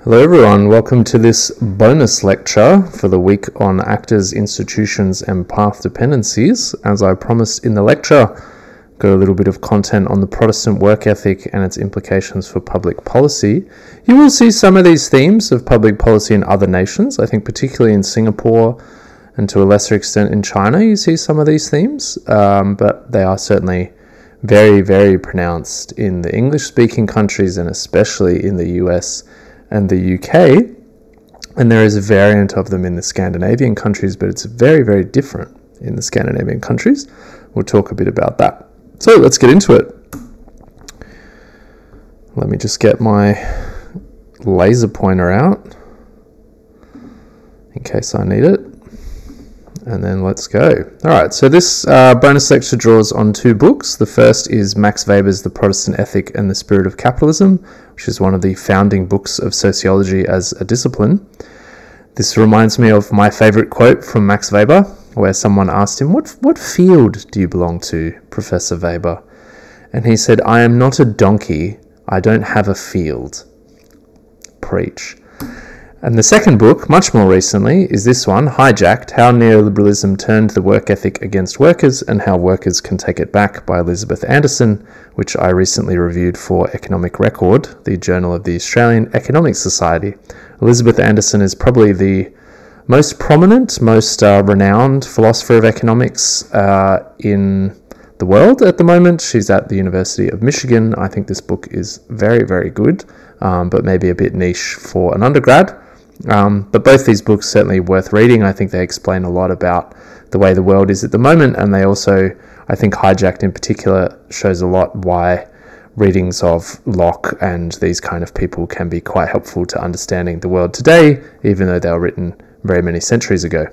Hello everyone, welcome to this bonus lecture for the week on actors, institutions and path dependencies. As I promised in the lecture, got a little bit of content on the Protestant work ethic and its implications for public policy. You will see some of these themes of public policy in other nations. I think particularly in Singapore and to a lesser extent in China, you see some of these themes, but they are certainly very, very pronounced in the English-speaking countries and especially in the US and the UK, and there is a variant of them in the Scandinavian countries, but it's very, very different in the Scandinavian countries. We'll talk a bit about that. So let's get into it. Let me just get my laser pointer out in case I need it. And then let's go. All right, so this bonus lecture draws on two books. The first is Max Weber's The Protestant Ethic and the Spirit of Capitalism, which is one of the founding books of sociology as a discipline. This reminds me of my favorite quote from Max Weber, where someone asked him, what field do you belong to, Professor Weber? And he said, I am not a donkey, I don't have a field. Preach. And the second book, much more recently, is this one, Hijacked, How Neoliberalism Turned the Work Ethic Against Workers and How Workers Can Take It Back by Elizabeth Anderson, which I recently reviewed for Economic Record, the journal of the Australian Economic Society. Elizabeth Anderson is probably the most prominent, most renowned philosopher of economics in the world at the moment. She's at the University of Michigan. I think this book is very, very good, but maybe a bit niche for an undergrad. But both these books certainly worth reading. I think they explain a lot about the way the world is at the moment, and they also, I think Hijacked in particular, shows a lot why readings of Locke and these kind of people can be quite helpful to understanding the world today, even though they were written very many centuries ago.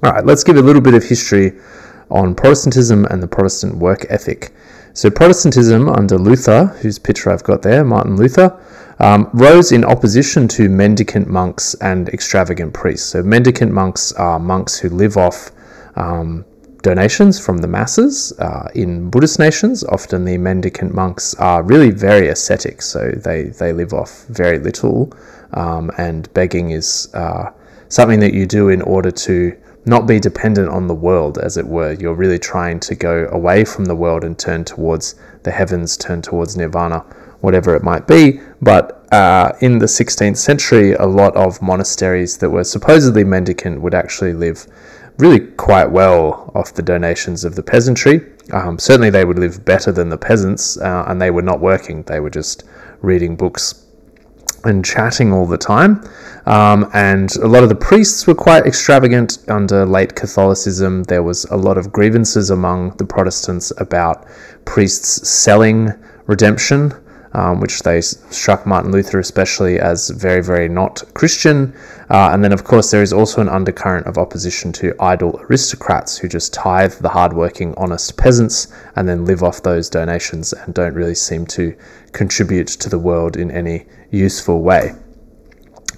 All right, let's give a little bit of history on Protestantism and the Protestant work ethic. So Protestantism under Luther, whose picture I've got there, Martin Luther, rose in opposition to mendicant monks and extravagant priests. So mendicant monks are monks who live off donations from the masses. In Buddhist nations, often the mendicant monks are really very ascetic, so they live off very little, and begging is something that you do in order to not be dependent on the world, as it were. You're really trying to go away from the world and turn towards the heavens, turn towards nirvana, whatever it might be. But in the 16th century, a lot of monasteries that were supposedly mendicant would actually live really quite well off the donations of the peasantry. Certainly they would live better than the peasants, and they were not working. They were just reading books and chatting all the time. And a lot of the priests were quite extravagant under late Catholicism. There was a lot of grievances among the Protestants about priests selling redemption, which they struck Martin Luther especially as very, very not Christian. And then, of course, there is also an undercurrent of opposition to idle aristocrats who just tithe the hardworking, honest peasants and then live off those donations and don't really seem to contribute to the world in any useful way.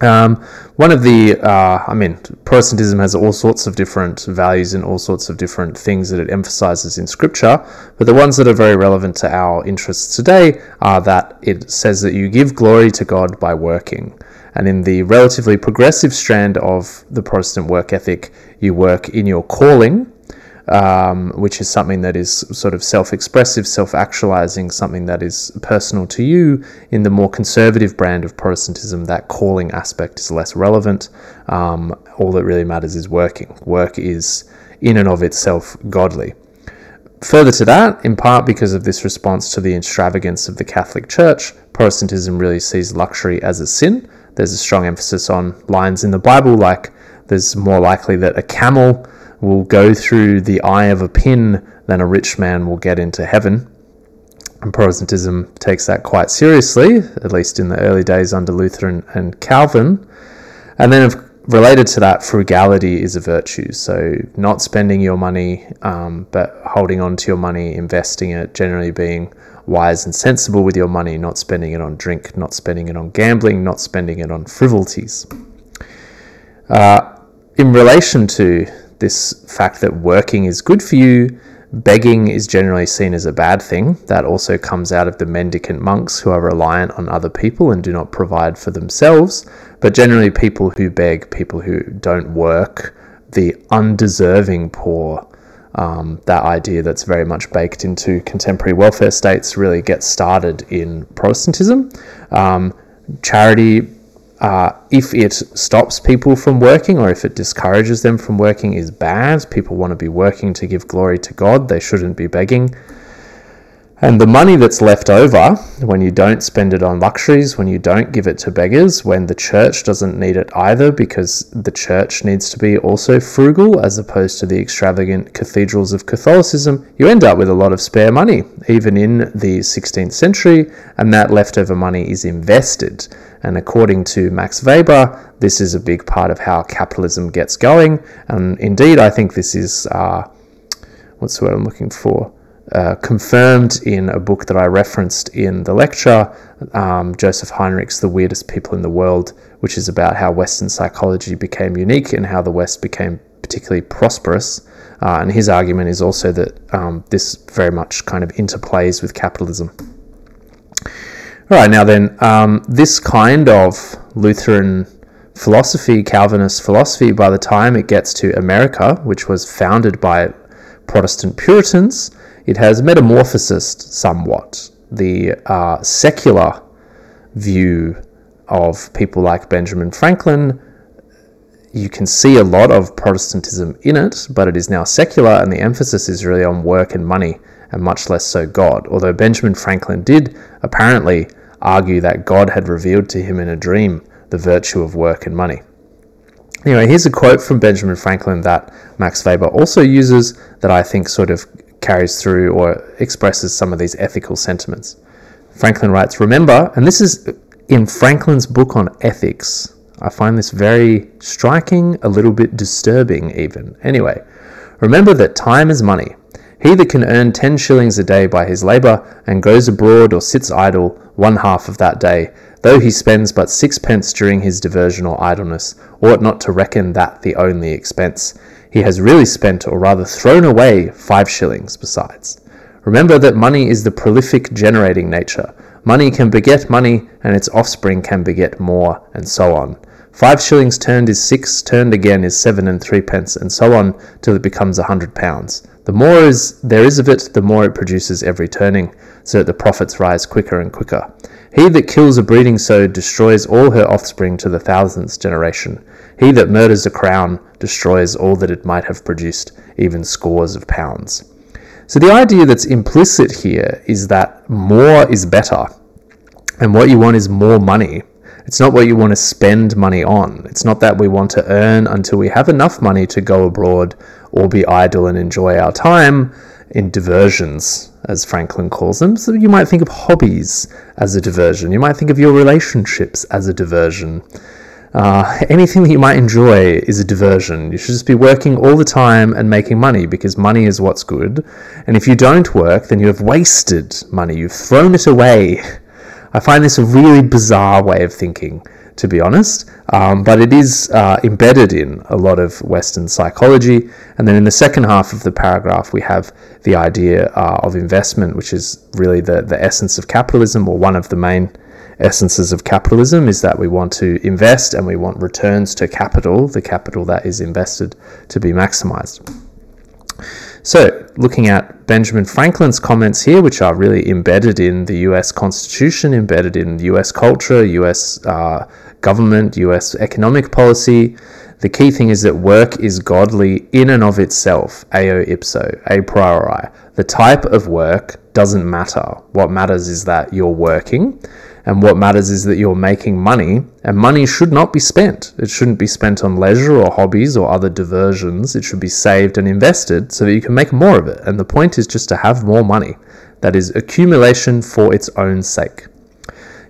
One of the, Protestantism has all sorts of different values and all sorts of different things that it emphasizes in Scripture, but the ones that are very relevant to our interests today are that it says that you give glory to God by working. And in the relatively progressive strand of the Protestant work ethic, you work in your calling, which is something that is sort of self-expressive, self-actualizing, something that is personal to you. In the more conservative brand of Protestantism, that calling aspect is less relevant. All that really matters is working. Work is in and of itself godly. Further to that, in part because of this response to the extravagance of the Catholic Church, Protestantism really sees luxury as a sin. There's a strong emphasis on lines in the Bible like, there's more likely that a camel will go through the eye of a pin than a rich man will get into heaven. And Protestantism takes that quite seriously, at least in the early days under Luther and Calvin. And then related to that, frugality is a virtue. So not spending your money, but holding on to your money, investing it, generally being wise and sensible with your money, not spending it on drink, not spending it on gambling, not spending it on frivolities. In relation to this fact that working is good for you, Begging is generally seen as a bad thing. That also comes out of the mendicant monks who are reliant on other people and do not provide for themselves. But generally people who beg, people who don't work, the undeserving poor, that idea that's very much baked into contemporary welfare states really gets started in Protestantism. Charity, if it stops people from working or if it discourages them from working, is bad. People want to be working to give glory to God. They shouldn't be begging. And the money that's left over, when you don't spend it on luxuries, when you don't give it to beggars, when the church doesn't need it either, because the church needs to be also frugal as opposed to the extravagant cathedrals of Catholicism, you end up with a lot of spare money, even in the 16th century, and that leftover money is invested. And according to Max Weber, this is a big part of how capitalism gets going. And indeed, I think this is, what's the word I'm looking for? Confirmed in a book that I referenced in the lecture, Joseph Heinrich's The Weirdest People in the World, which is about how Western psychology became unique and how the West became particularly prosperous. And his argument is also that this very much kind of interplays with capitalism. All right, now then, this kind of Lutheran philosophy, Calvinist philosophy, by the time it gets to America, which was founded by Protestant Puritans, it has metamorphosed somewhat. The secular view of people like Benjamin Franklin, you can see a lot of Protestantism in it, but it is now secular, and the emphasis is really on work and money, and much less so God. Although Benjamin Franklin did apparently argue that God had revealed to him in a dream the virtue of work and money. Anyway, here's a quote from Benjamin Franklin that Max Weber also uses that I think sort of carries through or expresses some of these ethical sentiments. Franklin writes, "Remember," and this is in Franklin's book on ethics. I find this very striking, a little bit disturbing even. Anyway, "Remember that time is money. He that can earn 10 shillings a day by his labour and goes abroad or sits idle 1/2 of that day, though he spends but 6 pence during his diversion or idleness, ought not to reckon that the only expense. He has really spent, or rather thrown away, 5 shillings besides. Remember that money is the prolific generating nature. Money can beget money, and its offspring can beget more, and so on. 5 shillings turned is 6, turned again is 7 and 3 pence, and so on, till it becomes 100 pounds. The more there is of it, the more it produces every turning, so that the profits rise quicker and quicker. He that kills a breeding sow destroys all her offspring to the 1000th generation. He that murders a crown destroys all that it might have produced, even scores of pounds." So the idea that's implicit here is that more is better, and what you want is more money. It's not what you want to spend money on. It's not that we want to earn until we have enough money to go abroad or be idle and enjoy our time in diversions, as Franklin calls them. So you might think of hobbies as a diversion. You might think of your relationships as a diversion. Anything that you might enjoy is a diversion. You should just be working all the time and making money, because money is what's good. And if you don't work, then you have wasted money. You've thrown it away. I find this a really bizarre way of thinking, to be honest, but it is embedded in a lot of Western psychology. And then in the second half of the paragraph, we have the idea of investment, which is really the essence of capitalism, or one of the main essences of capitalism, is that we want to invest and we want returns to capital, the capital that is invested, to be maximized. So, looking at Benjamin Franklin's comments here, which are really embedded in the US Constitution, embedded in US culture, US government, US economic policy, the key thing is that work is godly in and of itself, eo ipso, a priori. The type of work doesn't matter. What matters is that you're working, and what matters is that you're making money, and money should not be spent. It shouldn't be spent on leisure or hobbies or other diversions. It should be saved and invested so that you can make more of it. And the point is just to have more money. That is accumulation for its own sake.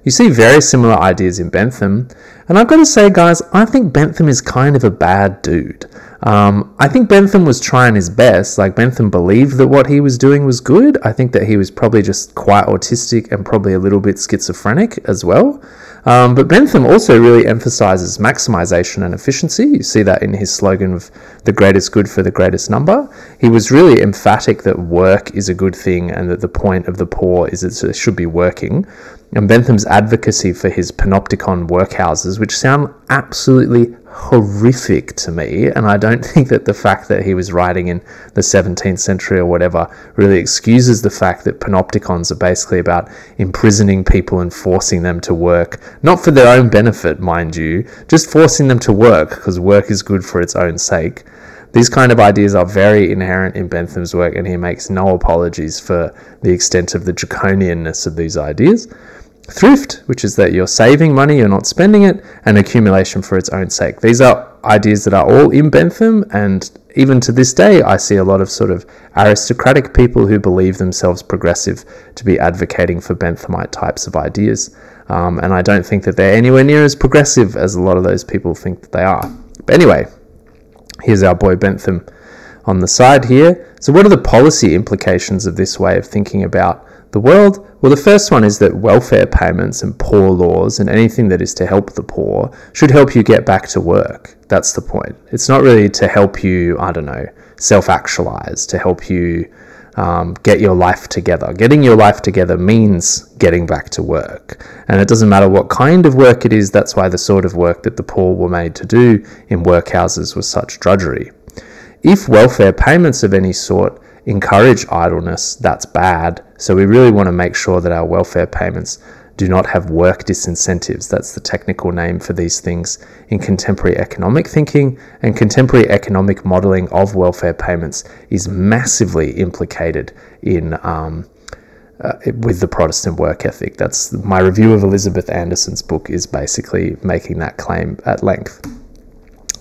You see very similar ideas in Bentham, and I've got to say, guys, I think Bentham is kind of a bad dude. I think Bentham was trying his best. Like, Bentham believed that what he was doing was good. I think that he was probably just quite autistic and probably a little bit schizophrenic as well. But Bentham also really emphasizes maximization and efficiency. You see that in his slogan of the greatest good for the greatest number. He was really emphatic that work is a good thing and that the point of the poor is that it should be working. And Bentham's advocacy for his panopticon workhouses, which sound absolutely horrific to me, and I don't think that the fact that he was writing in the 17th century or whatever really excuses the fact that panopticons are basically about imprisoning people and forcing them to work, not for their own benefit, mind you, just forcing them to work because work is good for its own sake. These kind of ideas are very inherent in Bentham's work, and he makes no apologies for the extent of the draconianness of these ideas. Thrift, which is that you're saving money, you're not spending it, and accumulation for its own sake. These are ideas that are all in Bentham, and even to this day, I see a lot of sort of aristocratic people who believe themselves progressive to be advocating for Benthamite types of ideas. And I don't think that they're anywhere near as progressive as a lot of those people think that they are. But anyway, here's our boy Bentham on the side here. So what are the policy implications of this way of thinking about the world? Well, the first one is that welfare payments and poor laws and anything that is to help the poor should help you get back to work. That's the point. It's not really to help you, I don't know, self-actualize, to help you get your life together. Getting your life together means getting back to work. And it doesn't matter what kind of work it is. That's why the sort of work that the poor were made to do in workhouses was such drudgery. If welfare payments of any sort encourage idleness, that's bad. So we really want to make sure that our welfare payments do not have work disincentives. That's the technical name for these things in contemporary economic thinking, and contemporary economic modelling of welfare payments is massively implicated in with the Protestant work ethic. That's my review of Elizabeth Anderson's book is basically making that claim at length.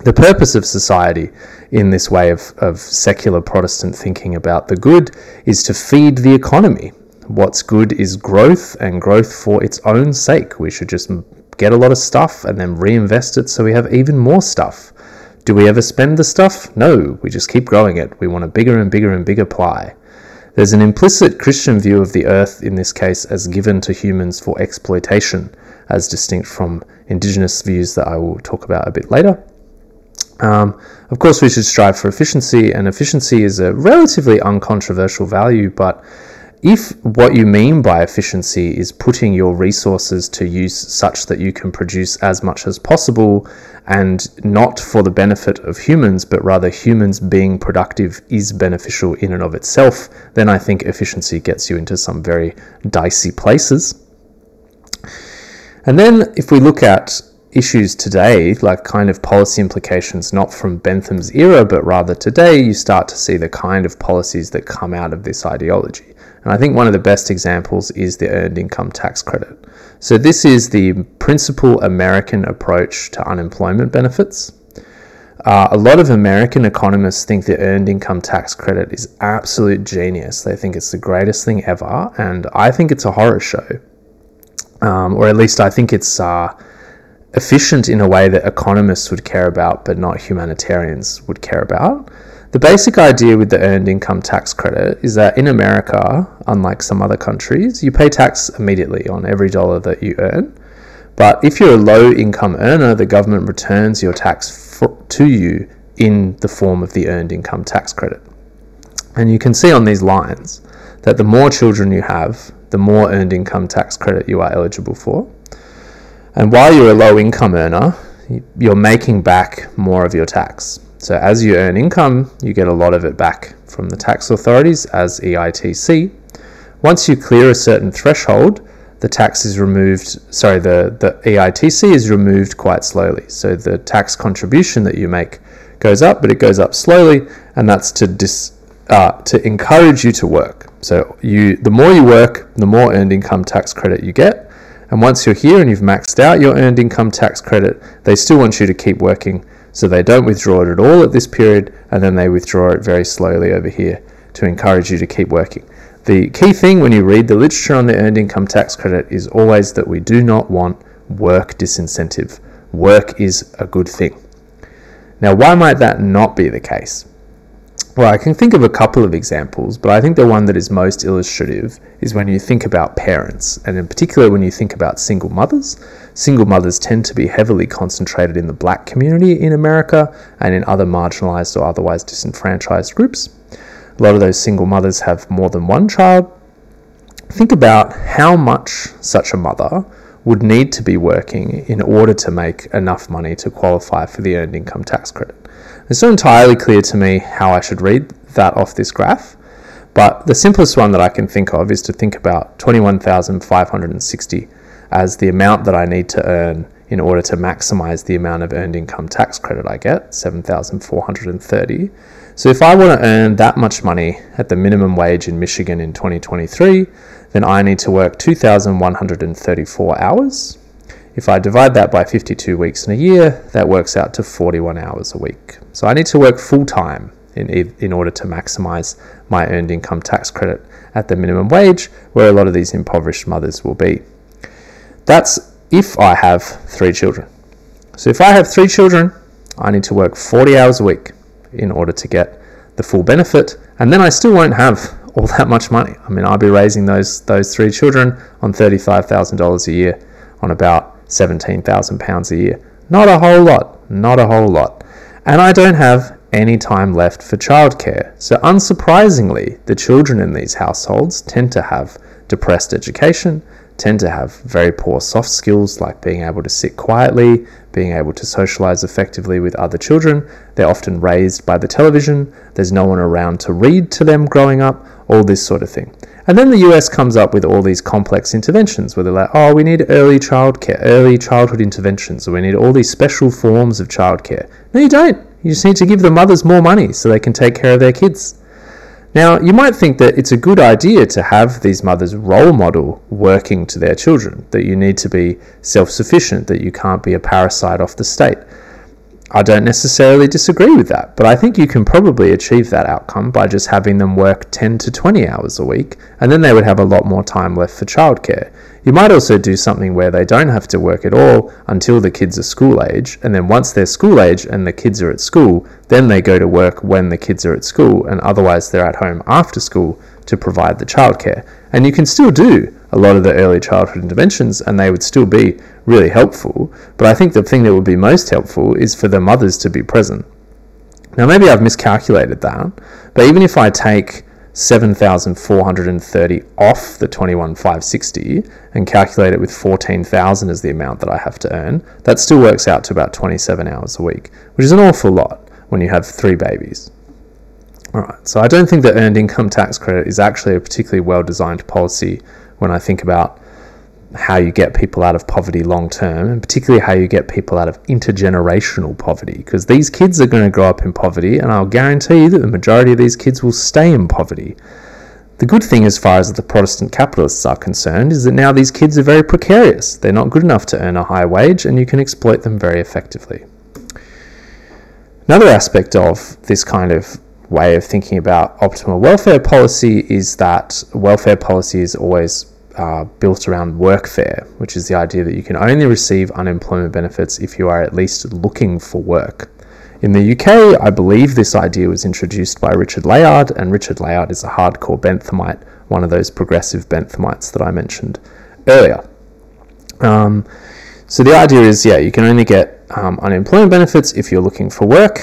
The purpose of society in this way of secular Protestant thinking about the good is to feed the economy. What's good is growth, and growth for its own sake. We should just get a lot of stuff and then reinvest it so we have even more stuff. Do we ever spend the stuff? No, we just keep growing it. We want a bigger and bigger and bigger pie. There's an implicit Christian view of the earth, in this case, as given to humans for exploitation, as distinct from indigenous views that I will talk about a bit later. Of course, we should strive for efficiency, and efficiency is a relatively uncontroversial value, but if what you mean by efficiency is putting your resources to use such that you can produce as much as possible, and not for the benefit of humans, but rather humans being productive is beneficial in and of itself, then I think efficiency gets you into some very dicey places. And then if we look at issues today, like kind of policy implications, not from Bentham's era, but rather today, you start to see the kind of policies that come out of this ideology. And I think one of the best examples is the earned income tax credit. So this is the principal American approach to unemployment benefits. A lot of American economists think the earned income tax credit is absolute genius. They think it's the greatest thing ever, and I think it's a horror show. Or at least I think it's efficient in a way that economists would care about, but not humanitarians would care about. The basic idea with the earned income tax credit is that in America, unlike some other countries, you pay tax immediately on every dollar that you earn. But if you're a low income earner, the government returns your tax to you in the form of the earned income tax credit. And you can see on these lines that the more children you have, the more earned income tax credit you are eligible for. And while you're a low income earner, you're making back more of your tax. So as you earn income, you get a lot of it back from the tax authorities as EITC. Once you clear a certain threshold, the tax is removed, the EITC is removed quite slowly. So the tax contribution that you make goes up, but it goes up slowly, and that's to encourage you to work. So the more you work, the more earned income tax credit you get. And once you're here and you've maxed out your earned income tax credit, they still want you to keep working. So they don't withdraw it at all at this period, and then they withdraw it very slowly over here to encourage you to keep working. The key thing when you read the literature on the earned income tax credit is always that we do not want work disincentive. Work is a good thing. Now, why might that not be the case? Well, I can think of a couple of examples, but I think the one that is most illustrative is when you think about parents, and in particular when you think about single mothers. Single mothers tend to be heavily concentrated in the black community in America and in other marginalized or otherwise disenfranchised groups. A lot of those single mothers have more than one child. Think about how much such a mother would need to be working in order to make enough money to qualify for the earned income tax credit. It's not entirely clear to me how I should read that off this graph, but the simplest one that I can think of is to think about $21,560 as the amount that I need to earn in order to maximize the amount of earned income tax credit I get, $7,430. So if I want to earn that much money at the minimum wage in Michigan in 2023, then I need to work 2,134 hours. If I divide that by 52 weeks in a year, that works out to 41 hours a week. So I need to work full-time in order to maximize my earned income tax credit at the minimum wage, where a lot of these impoverished mothers will be. That's if I have 3 children. So if I have 3 children, I need to work 40 hours a week in order to get the full benefit, and then I still won't have all that much money. I mean, I'll be raising those 3 children on $35,000 a year, on about £17,000 a year. Not a whole lot, not a whole lot. And I don't have any time left for childcare. So unsurprisingly, the children in these households tend to have depressed education, tend to have very poor soft skills like being able to sit quietly, being able to socialize effectively with other children. They're often raised by the television. There's no one around to read to them growing up, all this sort of thing. And then the US comes up with all these complex interventions where they're like, oh, we need early childhood interventions, or we need all these special forms of childcare. No, you don't. You just need to give the mothers more money so they can take care of their kids. Now, you might think that it's a good idea to have these mothers role model working to their children, that you need to be self-sufficient, that you can't be a parasite off the state. I don't necessarily disagree with that, but I think you can probably achieve that outcome by just having them work 10 to 20 hours a week, and then they would have a lot more time left for childcare. You might also do something where they don't have to work at all until the kids are school age, and then once they're school age and the kids are at school, then they go to work when the kids are at school, and otherwise they're at home after school to provide the childcare. And you can still do a lot of the early childhood interventions and they would still be really helpful, but I think the thing that would be most helpful is for the mothers to be present. Now maybe I've miscalculated that, but even if I take 7,430 off the 21,560 and calculate it with 14,000 as the amount that I have to earn, that still works out to about 27 hours a week, which is an awful lot when you have 3 babies. Alright, so I don't think that earned income tax credit is actually a particularly well-designed policy when I think about how you get people out of poverty long term, and particularly how you get people out of intergenerational poverty, because these kids are going to grow up in poverty, and I'll guarantee you that the majority of these kids will stay in poverty. The good thing as far as the Protestant capitalists are concerned is that now these kids are very precarious. They're not good enough to earn a high wage, and you can exploit them very effectively. Another aspect of this kind of way of thinking about optimal welfare policy is that welfare policy is always built around workfare, which is the idea that you can only receive unemployment benefits if you are at least looking for work. In the UK, I believe this idea was introduced by Richard Layard, and Richard Layard is a hardcore Benthamite, one of those progressive Benthamites that I mentioned earlier. So the idea is, you can only get unemployment benefits if you're looking for work.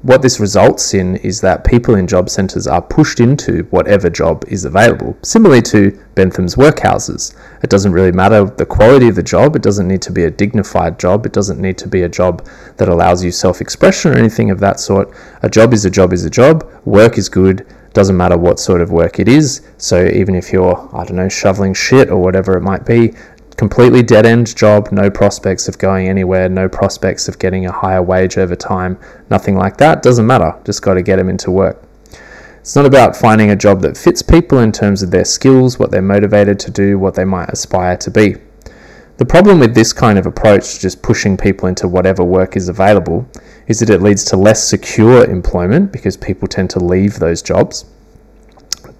What this results in is that people in job centres are pushed into whatever job is available, similarly to Bentham's workhouses. It doesn't really matter the quality of the job. It doesn't need to be a dignified job. It doesn't need to be a job that allows you self-expression or anything of that sort. A job is a job is a job. Work is good. Doesn't matter what sort of work it is. So even if you're, shoveling shit or whatever it might be, completely dead-end job, no prospects of going anywhere, no prospects of getting a higher wage over time, nothing like that, doesn't matter, just got to get them into work. It's not about finding a job that fits people in terms of their skills, what they're motivated to do, what they might aspire to be. The problem with this kind of approach, just pushing people into whatever work is available, is that it leads to less secure employment because people tend to leave those jobs.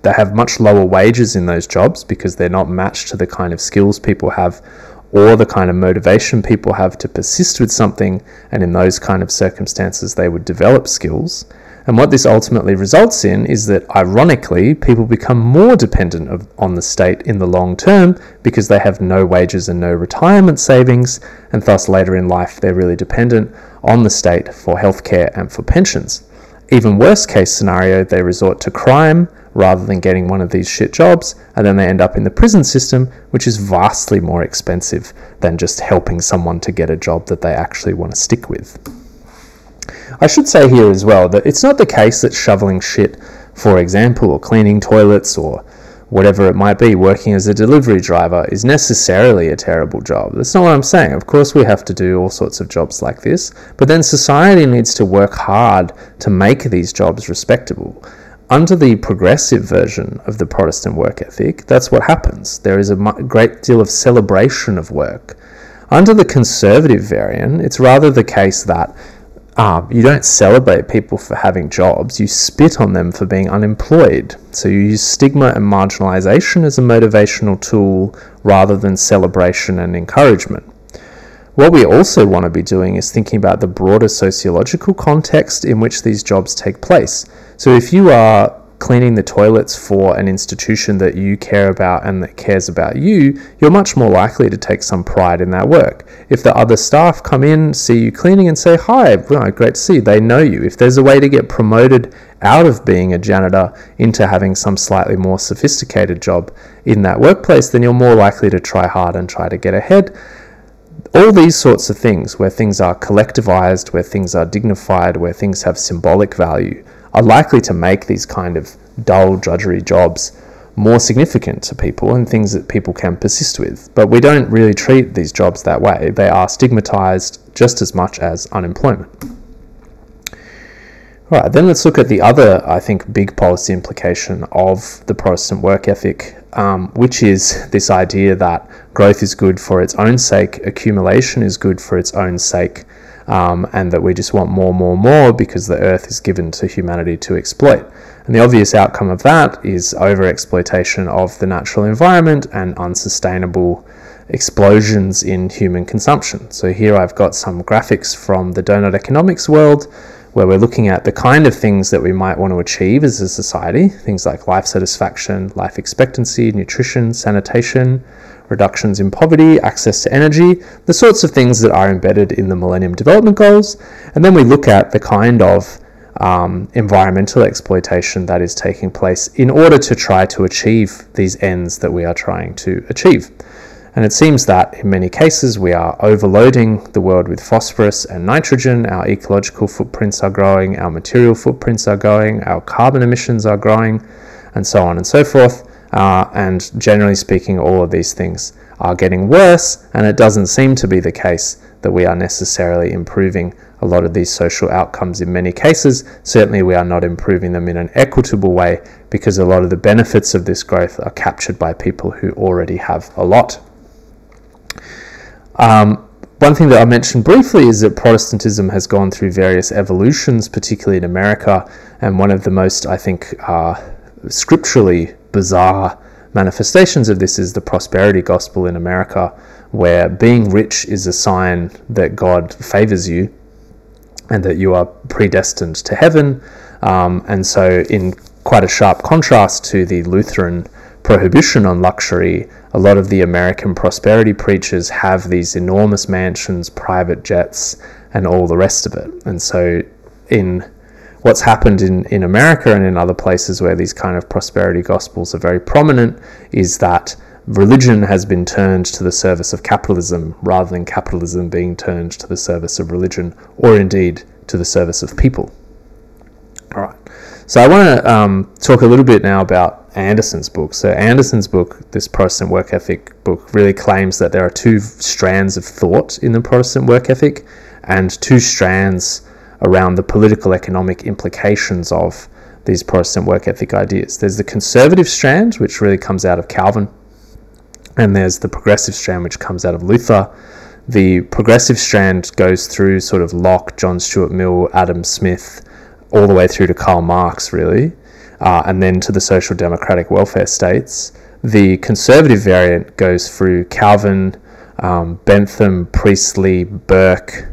They have much lower wages in those jobs because they're not matched to the kind of skills people have or the kind of motivation people have to persist with something, and in those kind of circumstances they would develop skills. And what this ultimately results in is that, ironically, people become more dependent on the state in the long term because they have no wages and no retirement savings, and thus later in life they're really dependent on the state for healthcare and for pensions. Even worse case scenario, they resort to crime rather than getting one of these shit jobs, and then they end up in the prison system, which is vastly more expensive than just helping someone to get a job that they actually want to stick with. I should say here as well that it's not the case that shoveling shit, for example, or cleaning toilets or whatever it might be, working as a delivery driver, is necessarily a terrible job. That's not what I'm saying. Of course we have to do all sorts of jobs like this, but then society needs to work hard to make these jobs respectable. Under the progressive version of the Protestant work ethic, that's what happens. There is a great deal of celebration of work. Under the conservative variant, it's rather the case that you don't celebrate people for having jobs, you spit on them for being unemployed. So you use stigma and marginalization as a motivational tool rather than celebration and encouragement. What we also want to be doing is thinking about the broader sociological context in which these jobs take place. So if you are cleaning the toilets for an institution that you care about and that cares about you, you're much more likely to take some pride in that work. If the other staff come in, see you cleaning and say, "Hi, well, great to see you," they know you. If there's a way to get promoted out of being a janitor into having some slightly more sophisticated job in that workplace, then you're more likely to try hard and try to get ahead. All these sorts of things, where things are collectivized, where things are dignified, where things have symbolic value, are likely to make these kind of dull, drudgery jobs more significant to people and things that people can persist with. But we don't really treat these jobs that way. They are stigmatized just as much as unemployment. All right, then let's look at the other, I think, big policy implication of the Protestant work ethic, which is this idea that growth is good for its own sake, accumulation is good for its own sake, and that we just want more because the earth is given to humanity to exploit. And the obvious outcome of that is overexploitation of the natural environment and unsustainable explosions in human consumption. So here I've got some graphics from the donut economics world, where we're looking at the kind of things that we might want to achieve as a society, things like life satisfaction, life expectancy, nutrition, sanitation, reductions in poverty, access to energy, the sorts of things that are embedded in the Millennium Development Goals. And then we look at the kind of environmental exploitation that is taking place in order to try to achieve these ends that we are trying to achieve. And it seems that in many cases we are overloading the world with phosphorus and nitrogen, our ecological footprints are growing, our material footprints are growing, our carbon emissions are growing, and so on and so forth. And generally speaking, all of these things are getting worse, and it doesn't seem to be the case that we are necessarily improving a lot of these social outcomes in many cases. Certainly we are not improving them in an equitable way, because a lot of the benefits of this growth are captured by people who already have a lot. One thing that I mentioned briefly is that Protestantism has gone through various evolutions, particularly in America, and one of the most, I think, scripturally bizarre manifestations of this is the prosperity gospel in America, where being rich is a sign that God favors you and that you are predestined to heaven. And so in quite a sharp contrast to the Lutheran prohibition on luxury, a lot of the American prosperity preachers have these enormous mansions, private jets, and all the rest of it. And so in what's happened in America and in other places where these kind of prosperity gospels are very prominent is that religion has been turned to the service of capitalism rather than capitalism being turned to the service of religion, or indeed to the service of people. All right. So I want to talk a little bit now about Anderson's book. So Anderson's book, this Protestant work ethic book, really claims that there are two strands of thought in the Protestant work ethic and two strands around the political economic implications of these Protestant work ethic ideas. There's the conservative strand, which really comes out of Calvin, and there's the progressive strand, which comes out of Luther. The progressive strand goes through sort of Locke, John Stuart Mill, Adam Smith, all the way through to Karl Marx, really, and then to the social democratic welfare states. The conservative variant goes through Calvin, Bentham, Priestley, Burke,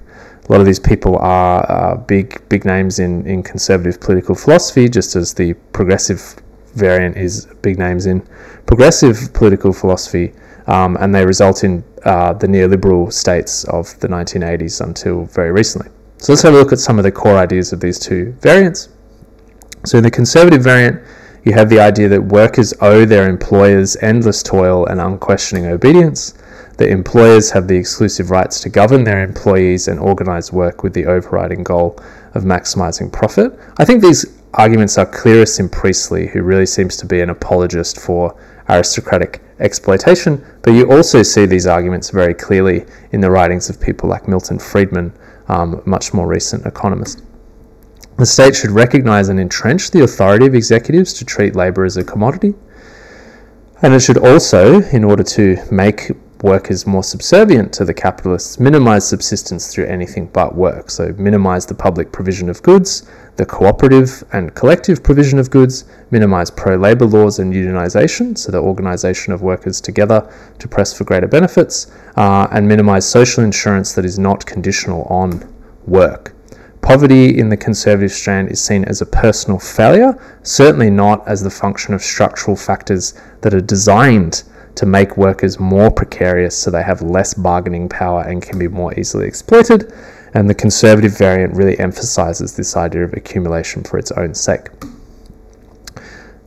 A lot of these people are big names in conservative political philosophy, just as the progressive variant is big names in progressive political philosophy, and they result in the neoliberal states of the 1980s until very recently. So let's have a look at some of the core ideas of these two variants. So in the conservative variant, you have the idea that workers owe their employers endless toil and unquestioning obedience, that employers have the exclusive rights to govern their employees and organize work with the overriding goal of maximizing profit. I think these arguments are clearest in Priestley, who really seems to be an apologist for aristocratic exploitation, but you also see these arguments very clearly in the writings of people like Milton Friedman, much more recent economist. The state should recognize and entrench the authority of executives to treat labor as a commodity, and it should also, in order to make workers more subservient to the capitalists, minimize subsistence through anything but work. So minimize the public provision of goods, the cooperative and collective provision of goods, minimize pro-labor laws and unionization, so the organization of workers together to press for greater benefits, and minimize social insurance that is not conditional on work. Poverty in the conservative strand is seen as a personal failure, certainly not as the function of structural factors that are designed to make workers more precarious so they have less bargaining power and can be more easily exploited. And the conservative variant really emphasizes this idea of accumulation for its own sake.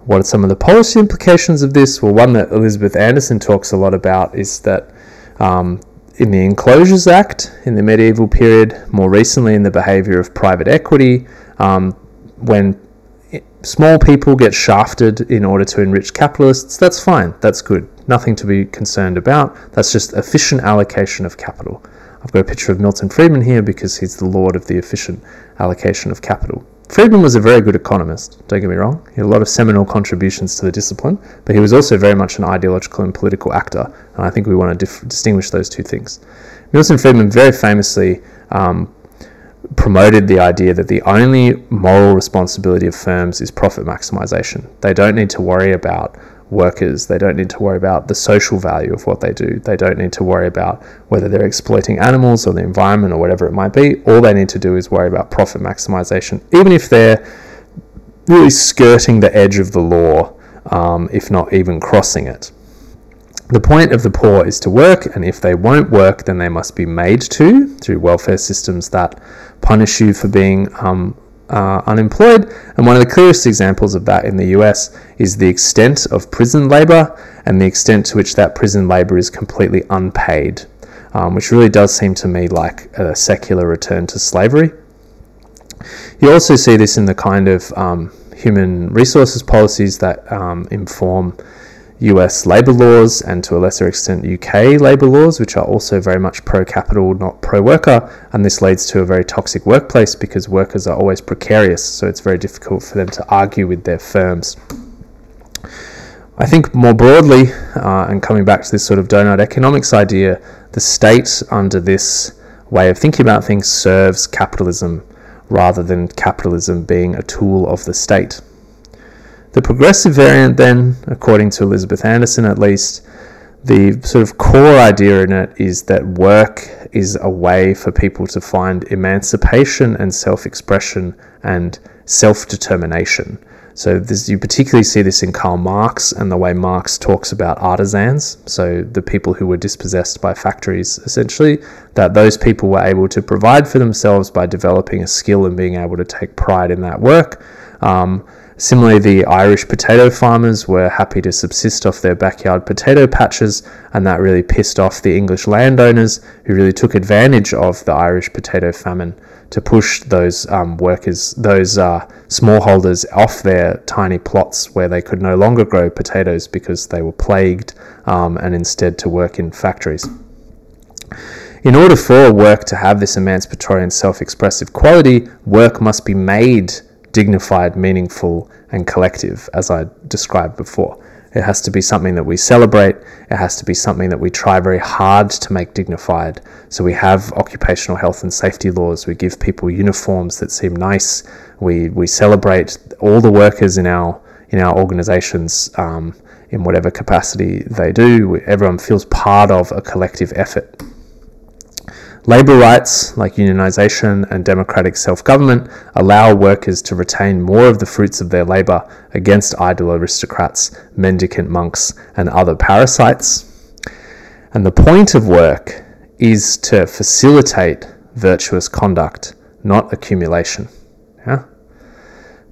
What are some of the policy implications of this? Well, one that Elizabeth Anderson talks a lot about is that in the Enclosures Act in the medieval period, more recently in the behavior of private equity, when small people get shafted in order to enrich capitalists, that's fine, that's good, nothing to be concerned about. That's just efficient allocation of capital. I've got a picture of Milton Friedman here because he's the lord of the efficient allocation of capital. Friedman was a very good economist, don't get me wrong. He had a lot of seminal contributions to the discipline, but he was also very much an ideological and political actor, and I think we want to distinguish those two things. Milton Friedman very famously promoted the idea that the only moral responsibility of firms is profit maximization. They don't need to worry about workers. They don't need to worry about the social value of what they do. They don't need to worry about whether they're exploiting animals or the environment or whatever it might be. All they need to do is worry about profit maximization, even if they're really skirting the edge of the law, if not even crossing it. The point of the poor is to work, and if they won't work, then they must be made to, through welfare systems that punish you for being unemployed. And one of the clearest examples of that in the US is the extent of prison labor and the extent to which that prison labor is completely unpaid, which really does seem to me like a secular return to slavery. You also see this in the kind of human resources policies that inform US labour laws and to a lesser extent UK labour laws, which are also very much pro-capital, not pro-worker, and this leads to a very toxic workplace because workers are always precarious, so it's very difficult for them to argue with their firms. I think more broadly, and coming back to this sort of donut economics idea, the state under this way of thinking about things serves capitalism rather than capitalism being a tool of the state. The progressive variant then, according to Elizabeth Anderson at least, the sort of core idea in it is that work is a way for people to find emancipation and self-expression and self-determination. So you particularly see this in Karl Marx and the way Marx talks about artisans, so the people who were dispossessed by factories essentially, that those people were able to provide for themselves by developing a skill and being able to take pride in that work. Similarly, the Irish potato farmers were happy to subsist off their backyard potato patches, and that really pissed off the English landowners who really took advantage of the Irish potato famine to push those smallholders off their tiny plots where they could no longer grow potatoes because they were plagued, and instead to work in factories. In order for work to have this emancipatory and self-expressive quality, work must be made dignified, meaningful, and collective, as I described before. It has to be something that we celebrate. It has to be something that we try very hard to make dignified. So we have occupational health and safety laws. We give people uniforms that seem nice. We celebrate all the workers in our organizations in whatever capacity they do. Everyone feels part of a collective effort. Labour rights, like unionisation and democratic self-government, allow workers to retain more of the fruits of their labour against idle aristocrats, mendicant monks, and other parasites. And the point of work is to facilitate virtuous conduct, not accumulation. Yeah?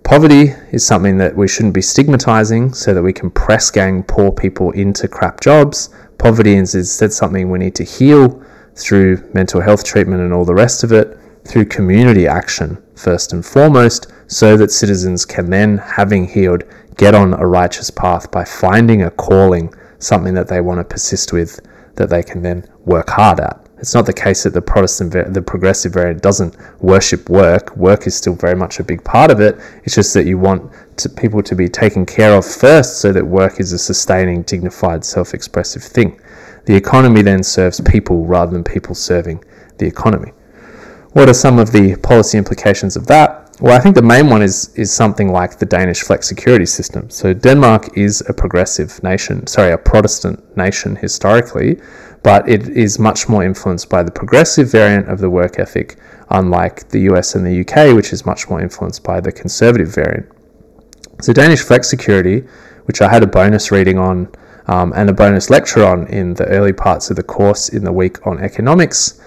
Poverty is something that we shouldn't be stigmatizing so that we can press gang poor people into crap jobs. Poverty is instead something we need to heal through mental health treatment and all the rest of it, through community action first and foremost, so that citizens can then, having healed, get on a righteous path by finding a calling, something that they want to persist with, that they can then work hard at. It's not the case that the progressive variant doesn't worship work. Work is still very much a big part of it. It's just that you want people to be taken care of first so that work is a sustaining, dignified, self-expressive thing. The economy then serves people rather than people serving the economy. What are some of the policy implications of that? Well, I think the main one is something like the Danish flexicurity system. So Denmark is a Protestant nation historically, but it is much more influenced by the progressive variant of the work ethic, unlike the US and the UK, which is much more influenced by the conservative variant. So Danish flexicurity, which I had a bonus reading on and a bonus lecture on in the early parts of the course in the week on economics,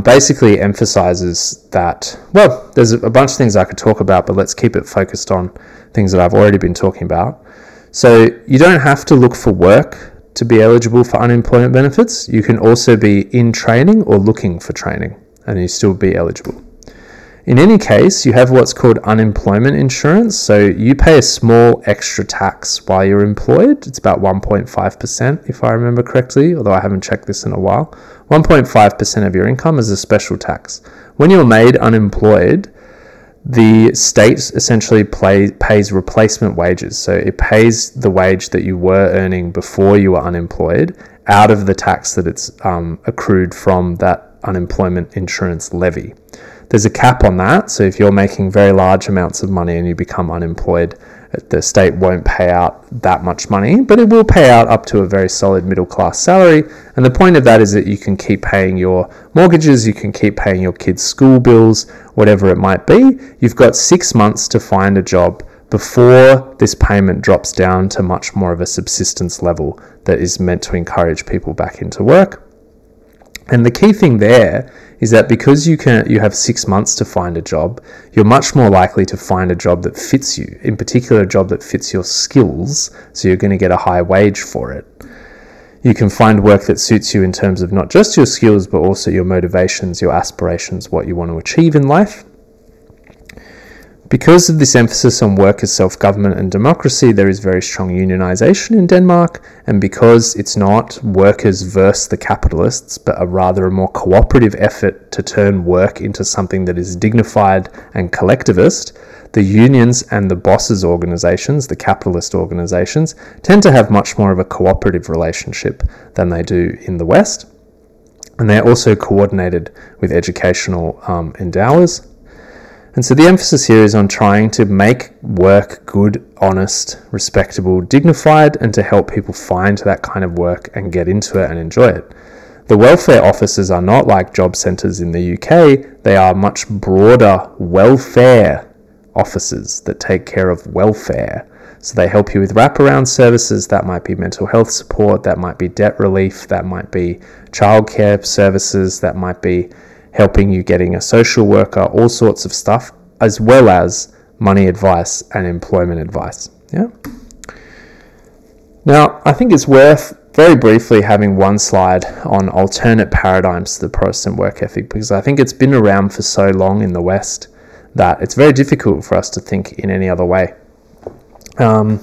basically emphasizes that, well, there's a bunch of things I could talk about, but let's keep it focused on things that I've already been talking about. So you don't have to look for work to be eligible for unemployment benefits. You can also be in training or looking for training, and you still be eligible. In any case, you have what's called unemployment insurance. So you pay a small extra tax while you're employed. It's about 1.5%, if I remember correctly, although I haven't checked this in a while. 1.5% of your income is a special tax. When you're made unemployed, the state essentially pays replacement wages. So it pays the wage that you were earning before you were unemployed out of the tax that it's accrued from that unemployment insurance levy. There's a cap on that. So if you're making very large amounts of money and you become unemployed, the state won't pay out that much money, but it will pay out up to a very solid middle class salary. And the point of that is that you can keep paying your mortgages, you can keep paying your kids' school bills, whatever it might be. You've got 6 months to find a job before this payment drops down to much more of a subsistence level that is meant to encourage people back into work. And the key thing there is that because you have 6 months to find a job, you're much more likely to find a job that fits you, in particular a job that fits your skills, so you're going to get a high wage for it. You can find work that suits you in terms of not just your skills, but also your motivations, your aspirations, what you want to achieve in life. Because of this emphasis on workers' self-government and democracy, there is very strong unionisation in Denmark, and because it's not workers versus the capitalists, but rather a more cooperative effort to turn work into something that is dignified and collectivist, the unions and the bosses' organisations, the capitalist organisations, tend to have much more of a cooperative relationship than they do in the West. And they're also coordinated with educational endowers. And so the emphasis here is on trying to make work good, honest, respectable, dignified, and to help people find that kind of work and get into it and enjoy it. The welfare offices are not like job centres in the UK. They are much broader welfare offices that take care of welfare. So they help you with wraparound services. That might be mental health support, that might be debt relief, that might be childcare services, that might be helping you getting a social worker, all sorts of stuff, as well as money advice and employment advice. Yeah. Now, I think it's worth very briefly having one slide on alternate paradigms to the Protestant work ethic, because I think it's been around for so long in the West that it's very difficult for us to think in any other way. And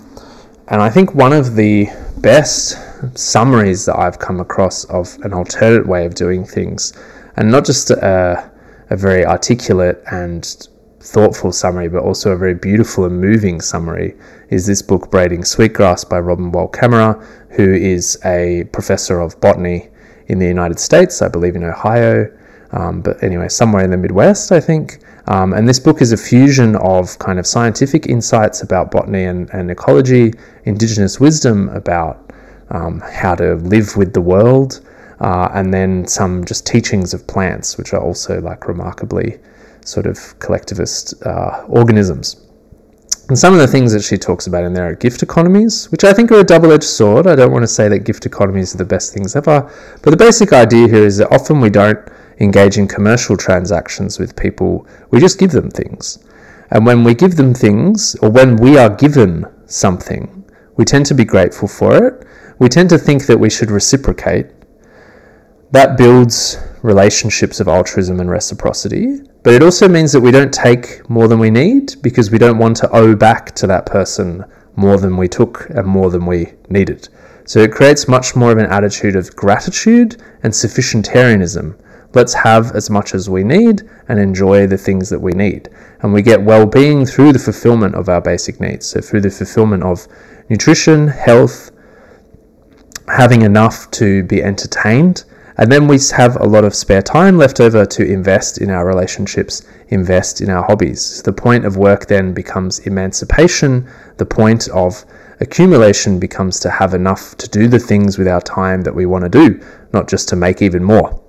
I think one of the best summaries that I've come across of an alternate way of doing things, and not just a very articulate and thoughtful summary, but also a very beautiful and moving summary, is this book, Braiding Sweetgrass by Robin Wall-Kammerer, who is a professor of botany in the United States, I believe in Ohio, but anyway, somewhere in the Midwest, I think. And this book is a fusion of kind of scientific insights about botany and ecology, indigenous wisdom about how to live with the world, and then some just teachings of plants, which are also like remarkably sort of collectivist organisms. And some of the things that she talks about in there are gift economies, which I think are a double-edged sword. I don't want to say that gift economies are the best things ever, but the basic idea here is that often we don't engage in commercial transactions with people. We just give them things. And when we give them things, or when we are given something, we tend to be grateful for it. We tend to think that we should reciprocate. That builds relationships of altruism and reciprocity, but it also means that we don't take more than we need because we don't want to owe back to that person more than we took and more than we needed. So it creates much more of an attitude of gratitude and sufficientarianism. Let's have as much as we need and enjoy the things that we need. And we get well-being through the fulfillment of our basic needs. So through the fulfillment of nutrition, health, having enough to be entertained, and then we have a lot of spare time left over to invest in our relationships, invest in our hobbies. The point of work then becomes emancipation. The point of accumulation becomes to have enough to do the things with our time that we want to do, not just to make even more.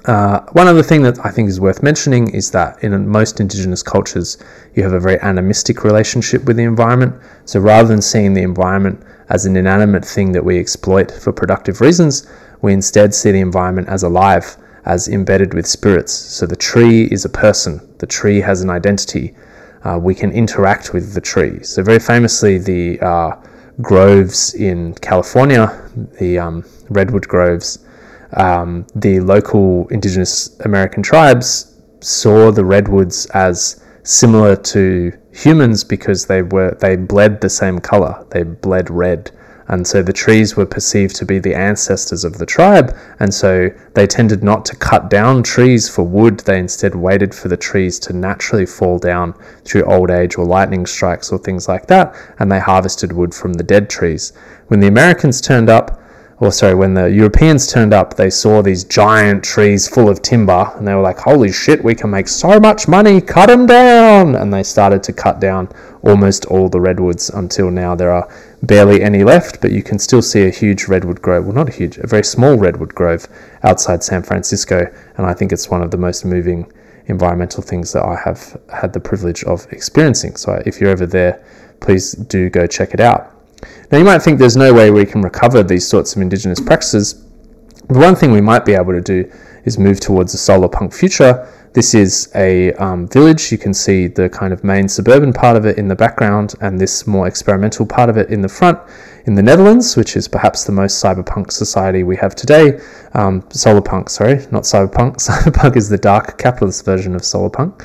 One other thing that I think is worth mentioning is that in most indigenous cultures, you have a very animistic relationship with the environment. So rather than seeing the environment as an inanimate thing that we exploit for productive reasons, we instead see the environment as alive, as embedded with spirits. So the tree is a person. The tree has an identity. We can interact with the tree. So very famously, the groves in California, the redwood groves, the local indigenous American tribes saw the redwoods as similar to humans because they bled the same color. They bled red. And so the trees were perceived to be the ancestors of the tribe, and so they tended not to cut down trees for wood. They instead waited for the trees to naturally fall down through old age or lightning strikes or things like that, and they harvested wood from the dead trees. When the Americans turned up, when the Europeans turned up, they saw these giant trees full of timber, and they were like, holy shit, we can make so much money, cut them down! And they started to cut down almost all the redwoods until now there are barely any left, but you can still see a huge redwood grove, well, not a huge, a very small redwood grove outside San Francisco, and I think it's one of the most moving environmental things that I have had the privilege of experiencing. So if you're ever there, please do go check it out. Now you might think there's no way we can recover these sorts of indigenous practices, but one thing we might be able to do is move towards a solar punk future. This is a village. You can see the kind of main suburban part of it in the background and this more experimental part of it in the front in the Netherlands, which is perhaps the most cyberpunk society we have today. Solarpunk, sorry, not cyberpunk. Cyberpunk is the dark capitalist version of solarpunk.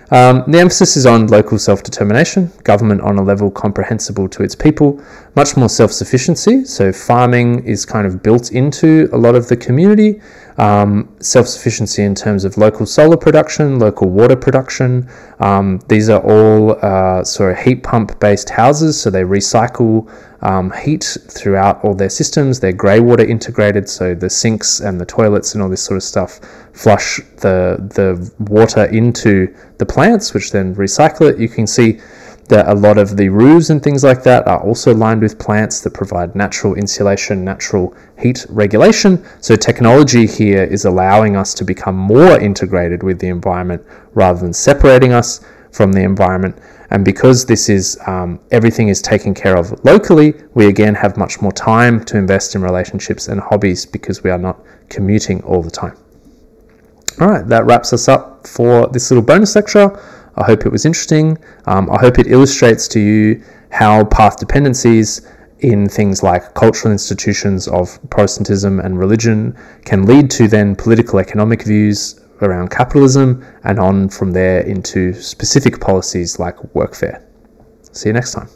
The emphasis is on local self-determination, government on a level comprehensible to its people, much more self-sufficiency, so farming is kind of built into a lot of the community, self-sufficiency in terms of local solar production, local water production. These are all heat pump based houses, so they recycle heat throughout all their systems. They're grey water integrated, so the sinks and the toilets and all this sort of stuff flush the water into the plants, which then recycle it. You can see that a lot of the roofs and things like that are also lined with plants that provide natural insulation, natural heat regulation. So technology here is allowing us to become more integrated with the environment rather than separating us from the environment. And because this is everything is taken care of locally, we again have much more time to invest in relationships and hobbies because we are not commuting all the time. All right, that wraps us up for this little bonus lecture. I hope it was interesting. I hope it illustrates to you how path dependencies in things like cultural institutions of Protestantism and religion can lead to then political economic views around capitalism and on from there into specific policies like workfare. See you next time.